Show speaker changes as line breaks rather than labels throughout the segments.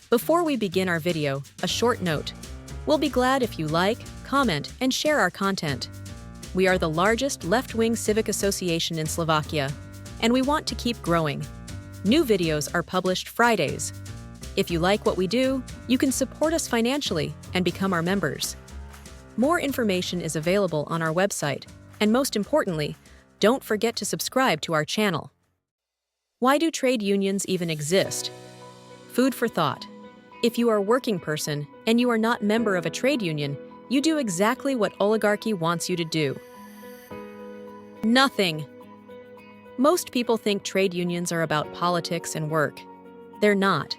Before we begin our video, a short note. We'll be glad if you like, comment, and share our content. We are the largest left-wing civic association in Slovakia, and we want to keep growing. New videos are published Fridays. If you like what we do, you can support us financially and become our members. More information is available on our website, and most importantly, don't forget to subscribe to our channel. Why do trade unions even exist? Food for thought. If you are a working person and you are not member of a trade union, you do exactly what oligarchy wants you to do. Nothing. Most people think trade unions are about politics and work. They're not.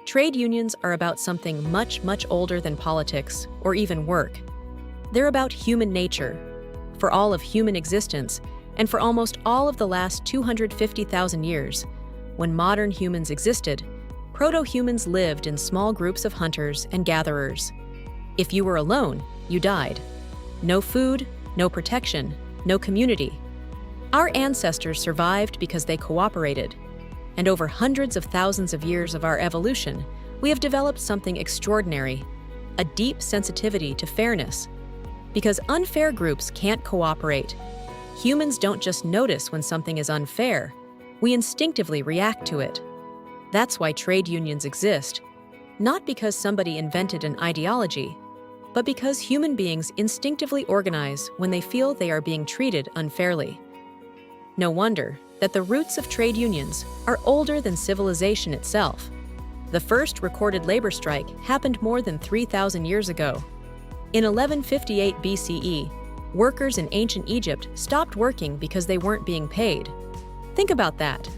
Trade unions are about something much, much older than politics or even work. They're about human nature. For all of human existence, and for almost all of the last 250,000 years, when modern humans existed, proto-humans lived in small groups of hunters and gatherers. If you were alone, you died. No food, no protection, no community. Our ancestors survived because they cooperated. And over hundreds of thousands of years of our evolution, we have developed something extraordinary, a deep sensitivity to fairness. Because unfair groups can't cooperate. Humans don't just notice when something is unfair, we instinctively react to it. That's why trade unions exist, not because somebody invented an ideology, but because human beings instinctively organize when they feel they are being treated unfairly. No wonder that the roots of trade unions are older than civilization itself. The first recorded labor strike happened more than 3,000 years ago. In 1158 BCE, workers in ancient Egypt stopped working because they weren't being paid. Think about that.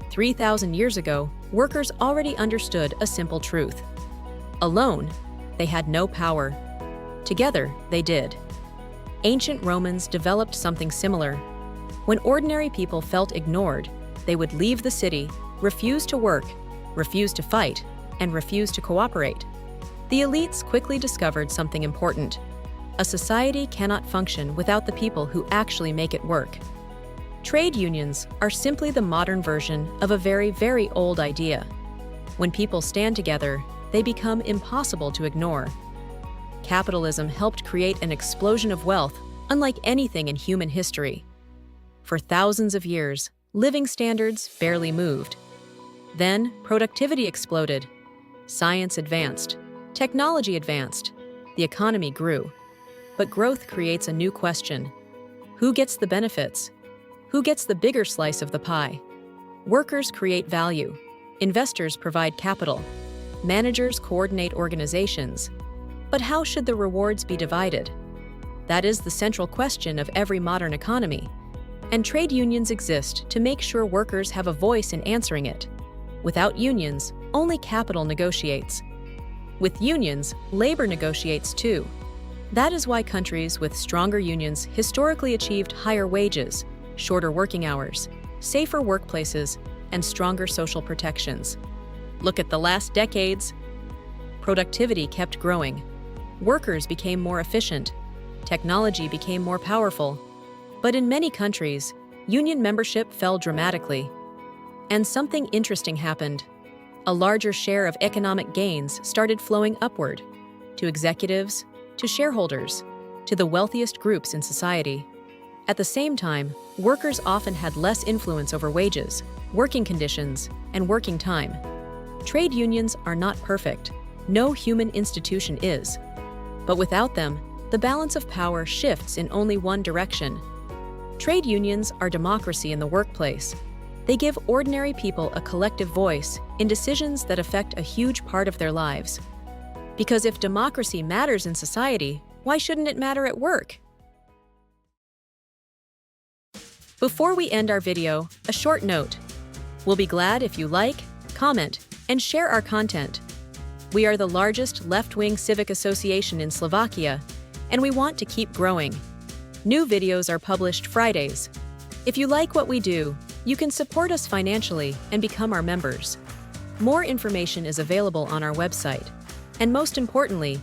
3,000 years ago, workers already understood a simple truth. Alone, they had no power. Together, they did. Ancient Romans developed something similar. When ordinary people felt ignored, they would leave the city, refuse to work, refuse to fight, and refuse to cooperate. The elites quickly discovered something important. A society cannot function without the people who actually make it work. Trade unions are simply the modern version of a very, very old idea. When people stand together, they become impossible to ignore. Capitalism helped create an explosion of wealth unlike anything in human history. For thousands of years, living standards barely moved. Then, productivity exploded. Science advanced. Technology advanced. The economy grew. But growth creates a new question. Who gets the benefits? Who gets the bigger slice of the pie? Workers create value. Investors provide capital. Managers coordinate organizations. But how should the rewards be divided? That is the central question of every modern economy. And trade unions exist to make sure workers have a voice in answering it. Without unions, only capital negotiates. With unions, labor negotiates too. That is why countries with stronger unions historically achieved higher wages, shorter working hours, safer workplaces, and stronger social protections. Look at the last decades. Productivity kept growing. Workers became more efficient. Technology became more powerful. But in many countries, union membership fell dramatically. And something interesting happened. A larger share of economic gains started flowing upward, to executives, to shareholders, to the wealthiest groups in society. At the same time, workers often had less influence over wages, working conditions, and working time. Trade unions are not perfect. No human institution is. But without them, the balance of power shifts in only one direction. Trade unions are democracy in the workplace. They give ordinary people a collective voice in decisions that affect a huge part of their lives. Because if democracy matters in society, why shouldn't it matter at work? Before we end our video, a short note. We'll be glad if you like, comment, and share our content. We are the largest left-wing civic association in Slovakia, and we want to keep growing. New videos are published Fridays. If you like what we do, you can support us financially and become our members. More information is available on our website. And most importantly,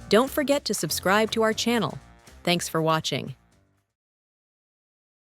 don't forget to subscribe to our channel. Thanks for watching.